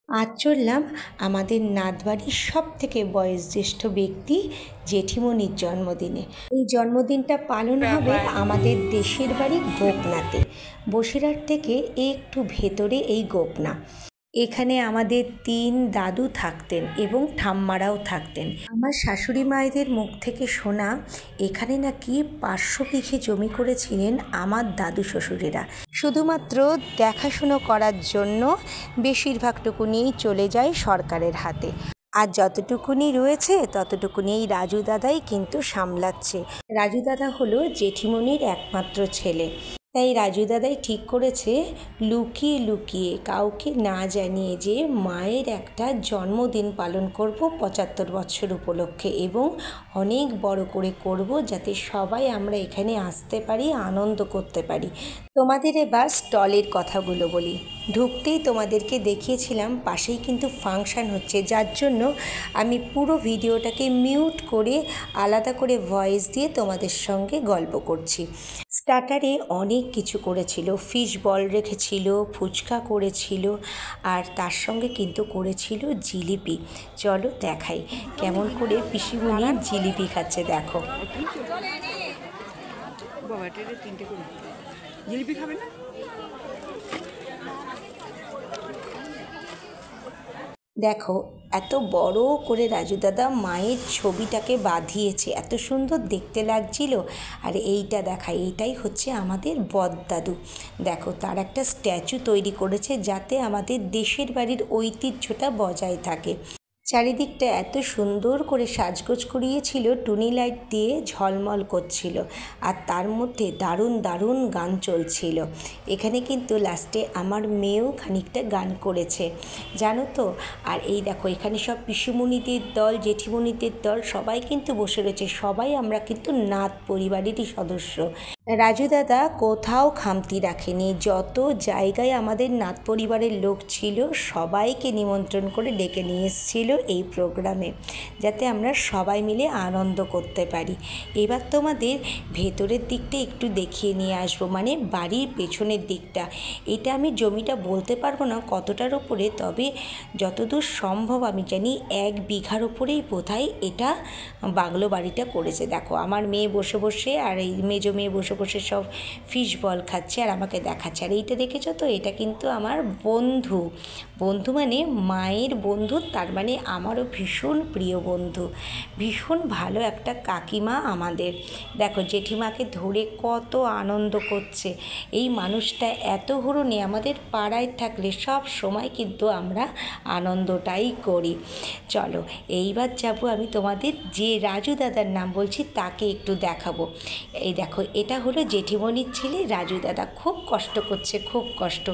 আজ চললাম আমাদের নাতবাড়ির সবথেকে বয়োজ্যেষ্ঠ ব্যক্তি জেঠিমণির জন্মদিনে। এই জন্মদিনটা পালন হবে আমাদের দেশের বাড়ি গোপনাতে, বসিরহাট থেকে একটু ভেতরে এই গোপনা। এখানে আমাদের 3 দাদু থাকতেন এবং ঠাম্মারাও থাকতেন। আমার শাশুড়ি মায়েদের মুখ থেকে শোনা এখানে নাকি 500 বিঘে জমি করেছিলেন আমার দাদু শ্বশুরেরা। শুধুমাত্র দেখাশুনো করার জন্য বেশিরভাগটুকুনি চলে যায় সরকারের হাতে, আর যতটুকুনি রয়েছে ততটুকুনি এই রাজু দাদাই কিন্তু সামলাচ্ছে। রাজু দাদা হলো জেঠিমণির একমাত্র ছেলে, তাই রাজু দাদাই ঠিক করেছে লুকিয়ে লুকিয়ে কাউকে না জানিয়ে যে মায়ের একটা জন্মদিন পালন করব 75 বছর উপলক্ষে, এবং অনেক বড় করে করব যাতে সবাই আমরা এখানে আসতে পারি, আনন্দ করতে পারি। তোমাদের এবার স্টলের কথাগুলো বলি। ঢুকতেই তোমাদেরকে দেখিয়েছিলাম পাশেই কিন্তু ফাংশান হচ্ছে, যার জন্য আমি পুরো ভিডিওটাকে মিউট করে আলাদা করে ভয়েস দিয়ে তোমাদের সঙ্গে গল্প করছি। স্টার্টারে অনেক কিছু করেছিল, ফিশ বল রেখেছিল, ফুচকা করেছিল, আর তার সঙ্গে কিন্তু করেছিল জিলিপি। চলো দেখাই কেমন করে পিসিমণি জিলিপি খাচ্ছে, দেখো। জিলিপি খাবে না? দেখো এত বড় করে রাজু দাদা মায়ের ছবিটাকে বাঁধিয়েছে, এত সুন্দর দেখতে লাগছিল। আর এইটা দেখাই, এইটাই হচ্ছে আমাদের বদদাদু। দেখো তার একটা স্ট্যাচু তৈরি করেছে যাতে আমাদের দেশের বাড়ির ঐতিহ্যটা বজায় থাকে। চারিদিকটা এত সুন্দর করে সাজগোজ করিয়েছিল, টুনি লাইট দিয়ে ঝলমল করছিল, আর তার মধ্যে দারুণ দারুণ গান চলছিল। এখানে কিন্তু লাস্টে আমার মেয়েও খানিকটা গান করেছে, জানো তো। আর এই দেখো এখানে সব পিসিমণিদের দল, জেঠিমণিদের দল সবাই কিন্তু বসে রয়েছে, সবাই আমরা কিন্তু নাত পরিবারেরই সদস্য। রাজু দাদা কোথাও খামতি রাখেনি, যত জায়গায় আমাদের নাত পরিবারের লোক ছিল সবাইকে নিমন্ত্রণ করে ডেকে নিয়ে এসেছিল এই প্রোগ্রামে, যাতে আমরা সবাই মিলে আনন্দ করতে পারি। এবার তোমাদের ভেতরের দিকটা একটু দেখিয়ে নিয়ে আসবো, মানে বাড়ির পেছনের দিকটা। এটা আমি জমিটা বলতে পারবো না কতটার ওপরে, তবে যতদূর সম্ভব আমি জানি 1 বিঘার ওপরেই বোধহয় এটা বাংলো বাড়িটা করেছে। দেখো আমার মেয়ে বসে বসে, আর এই মেজো মেয়ে বসে বসে সব ফিশ বল খাচ্ছে আর আমাকে দেখাচ্ছে। আর এইটা দেখেছো তো, এটা কিন্তু আমার বন্ধু, বন্ধু মানে মায়ের বন্ধু, তার মানে আমারও ভীষণ প্রিয় বন্ধু, ভীষণ ভালো একটা কাকিমা আমাদের। দেখো জেঠিমাকে ধরে কত আনন্দ করছে। এই মানুষটা এত হুরুনে আমাদের পাড়ায় থাকলে সব সময় কিন্তু আমরা আনন্দটাই করি। চলো এইবার যাবো আমি তোমাদের যে রাজু দাদার নাম বলছি তাকে একটু দেখাবো। এই দেখো এটা হলো জেঠিমণির ছেলে রাজু দাদা, খুব কষ্ট করছে, খুব কষ্ট,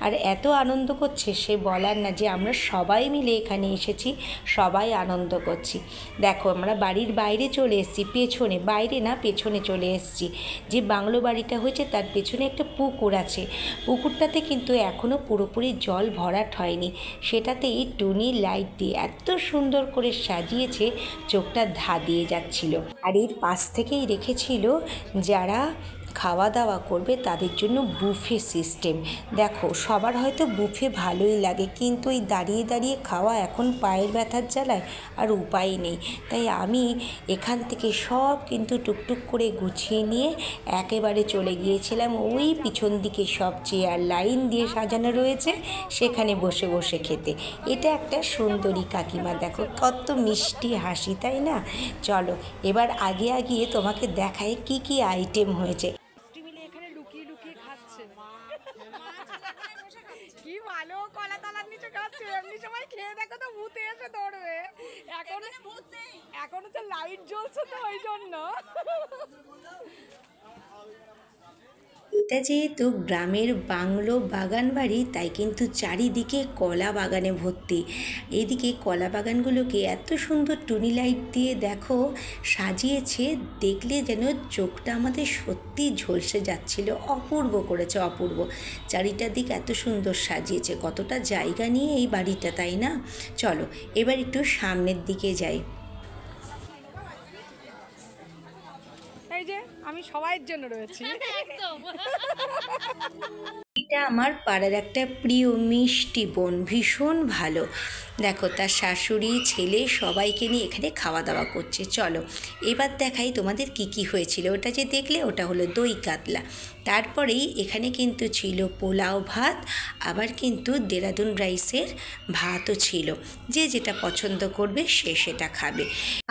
আর এত আনন্দ করছে সে বলার না। যে আমরা সবাই মিলে এখানে এসেছি, সবাই আনন্দ করছি। দেখো আমরা বাড়ির বাইরে চলে এসেছি, পেছনে, বাইরে না পেছনে চলে এসেছি। যে বাংলো বাড়িটা হয়েছে তার পেছনে একটা পুকুর আছে, পুকুরটাতে কিন্তু এখনও পুরোপুরি জল ভরাট হয়নি, সেটাতেই টুনি লাইট দিয়ে এত সুন্দর করে সাজিয়েছে, চোখটা ধা দিয়ে যাচ্ছিল। আর এর পাশ থেকেই রেখেছিল যারা খাওয়া দাওয়া করবে তাদের জন্য বুফে সিস্টেম। দেখো সবার হয়তো বুফে ভালোই লাগে, কিন্তু এই দাঁড়িয়ে দাঁড়িয়ে খাওয়া এখন পায়ের ব্যথার জ্বালায় আর উপায় নেই। তাই আমি এখান থেকে সব কিন্তু টুকটুক করে গুছিয়ে নিয়ে একেবারে চলে গিয়েছিলাম ওই পিছন দিকে সব চেয়ার লাইন দিয়ে সাজানো রয়েছে, সেখানে বসে বসে খেতে। এটা একটা সুন্দরী কাকিমা, দেখো কত মিষ্টি হাসি, তাই না? চলো এবার আগে আগিয়ে তোমাকে দেখায় কি কি আইটেম হয়েছে। কি ভালো কলা তলার নিচে খাচ্ছে, এমনি সময় খেয়ে দেখো তো ভূত এসে ধরবে। এখনো তো লাইট জ্বলছে তো ওই জন্য। এটা যেহেতু গ্রামের বাংলো বাগান বাড়ি, তাই কিন্তু চারিদিকে কলা বাগানে ভর্তি। এইদিকে কলা বাগানগুলোকে এত সুন্দর টুনি লাইট দিয়ে দেখো সাজিয়েছে, দেখলে যেন চোখটা আমাদের সত্যি ঝলসে যাচ্ছিল। অপূর্ব করেছে, অপূর্ব। চারিটার দিক এত সুন্দর সাজিয়েছে, কতটা জায়গা নিয়ে এই বাড়িটা, তাই না? চলো এবার একটু সামনের দিকে যাই। এই যে আমি সবাইয়ের জন্য রয়েছি। এটা আমার পাড়ার একটা প্রিয় মিষ্টি বোন, ভীষণ ভালো। দেখো তার শাশুড়ি, ছেলে সবাইকে নিয়ে এখানে খাওয়া দাওয়া করছে। চলো এবার দেখাই তোমাদের কি কি হয়েছিল। ওটা যে দেখলে ওটা হলো দই কাতলা। তারপরেই এখানে কিন্তু ছিল পোলাও ভাত, আবার কিন্তু দেরাদুন রাইসের ভাতও ছিল। যে যেটা পছন্দ করবে সে সেটা খাবে।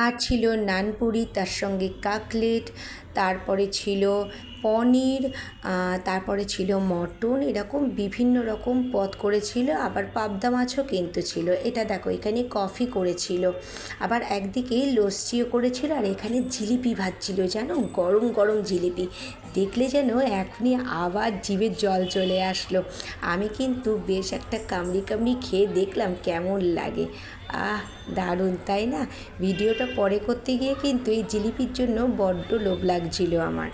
আর ছিল নানপুরি, তার সঙ্গে কাকলেট, তারপরে ছিল পনির, তারপরে ছিল মটন, এরকম বিভিন্ন রকম পদ করেছিল। আবার পাবদা মাছও কিন্তু ছিল। এটা দেখো এখানে কফি করেছিল, আবার একদিকে লস্যিও করেছিল, আর এখানে জিলিপি ভাজছিল জানো, গরম গরম জিলিপি। দেখলে যেন এখনই আবার জিভে জল চলে আসলো। আমি কিন্তু বেশ একটা কামড়ি কামড়ি খেয়ে দেখলাম কেমন লাগে। আহ, দারুণ তাই না? ভিডিওটা পরে করতে গিয়ে কিন্তু এই জিলিপির জন্য বড্ড লোভ লাগছিল আমার।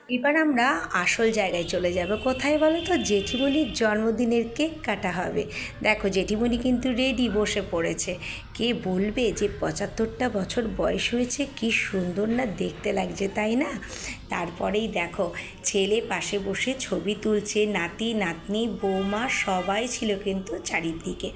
এবার আমরা আসল জায়গায় চলে যাব। কোথায় বলো তো? জেঠিমণির জন্মদিনের কেক কাটা হবে। দেখো জেঠিমণি কিন্তু রেডি বসে পড়েছে। কে বলবে যে 75টা বছর বয়স হয়েছে, কি সুন্দর না দেখতে লাগছে, তাই না? তারপরেই দেখো ছেলে পাশে বসে ছবি তুলছে, নাতি নাতনি বৌমা সবাই ছিল কিন্তু চারিদিকে।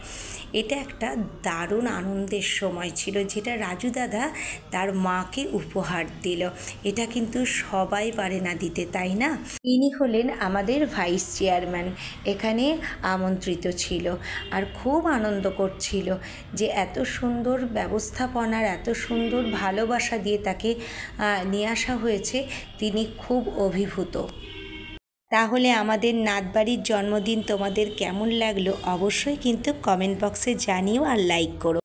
এটা একটা দারুণ আনন্দের সময় ছিল, যেটা রাজু দাদা তার মাকে উপহার দিল। এটা কিন্তু সবাই পারে না দিতে, তাই না? ইনি হলেন আমাদের ভাইস চেয়ারম্যান, এখানে আমন্ত্রিত ছিল আর খুব আনন্দ করছিল যে এত সুন্দর ব্যবস্থাপনার, এত সুন্দর ভালোবাসা দিয়ে তাকে নিয়ে আসা হয়েছে। তিনি খুব অভিভূত। তাহলে আমাদের নাতবাড়ির জন্মদিন তোমাদের কেমন লাগলো অবশ্যই কিন্তু কমেন্ট বক্সে জানিও আর লাইক করো।